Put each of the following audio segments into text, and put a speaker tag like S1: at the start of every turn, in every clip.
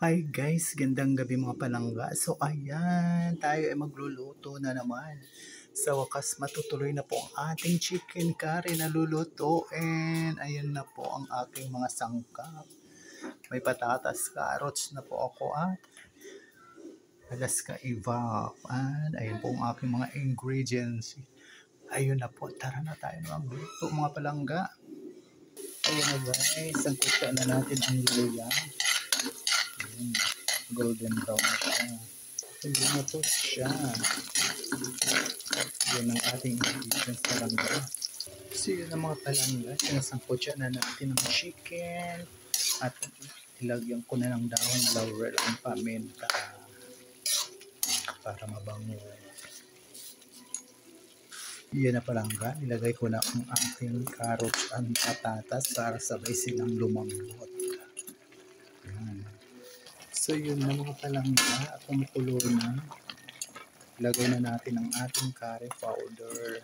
S1: Hi guys, gandang gabi mga palangga. So ayan, tayo ay magluluto na naman. Sa wakas matutuloy na po ang ating chicken curry na lulutuin. Ayan na po ang aking mga sangkap. May patatas, carrots na po ako at alaska evap. And ayan po ang aking mga ingredients. Ayun na po, tara na tayo magluto mga palangga. Ayan na guys, ang kutsa na natin ang luya. Golden brown na siya. Hindi na po siya. Yan ang ating ingredients na langga. So yun ang mga palangga. Sinasangkot siya na natin ng chicken. At ilagyan ko na ng dahon laurel ang paminta para mabango. Yan na palangga. Ilagay ko na ang ating carrots at patatas para sabay silang lumambot. Yan. So yun na mga palangga, kumukulo na. Lagay na natin ang ating curry powder.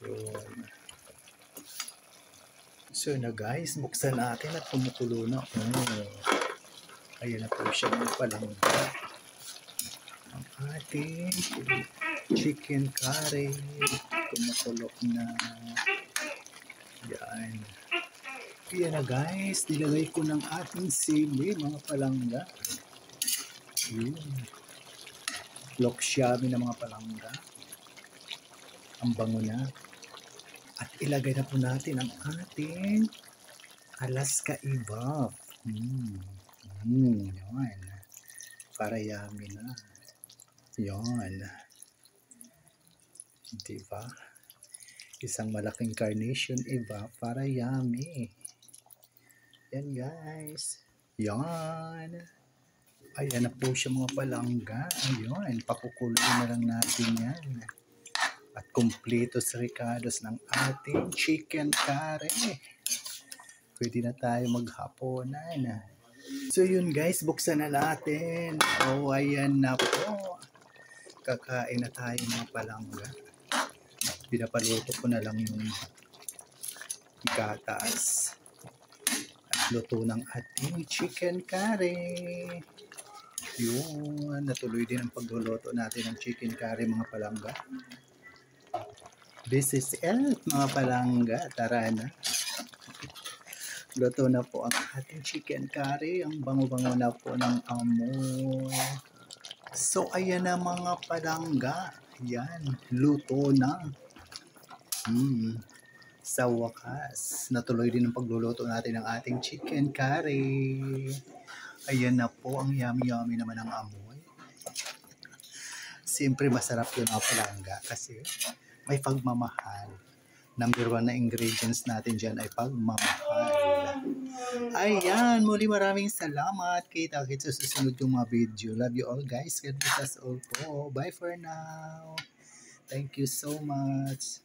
S1: Yun. So na guys, buksan natin at kumukulo na. Ayan na po siya mga palangga. Ang ating chicken curry. Kumukulo na. Yan. Yan na guys, nilagay ko ng ating sili mga palangga. Yun. Look yummy na mga palangga. Ang bango na. At ilagay na po natin ang ating alaska evap. Yan. Para yummy na. Yan. Diba? Isang malaking carnation evap para yummy. Yan guys. Yan. Ayan na po siya mga palangga. Ayun, pakukuloy na lang natin yan. At kumpleto sa ricados ng ating chicken curry. Pwede na tayo maghaponan. So yun guys, buksan na natin. Ayan na po. Kakain na tayo mga palangga. Pinapaluto ko na lang yung gatas. Luto ng ating chicken curry. Yun, natuloy din ang pagluluto natin ng chicken curry mga palangga. This is it mga palangga. Tara na. Luto na po ang ating chicken curry. Ang bango-bango na po ng amoy. So ayan na mga palangga. Yan, luto na. Sa wakas, natuloy din ang pagluluto natin ng ating chicken curry. Ayan na po, ang yummy-yummy naman ang amoy. Siyempre masarap yun mga palangga kasi may pagmamahal. Number 1 na ingredients natin dyan ay pagmamahal. Ayan, muli maraming salamat. Kita-kits sa susunod yung mga video. Love you all guys. God bless us all po. Bye for now. Thank you so much.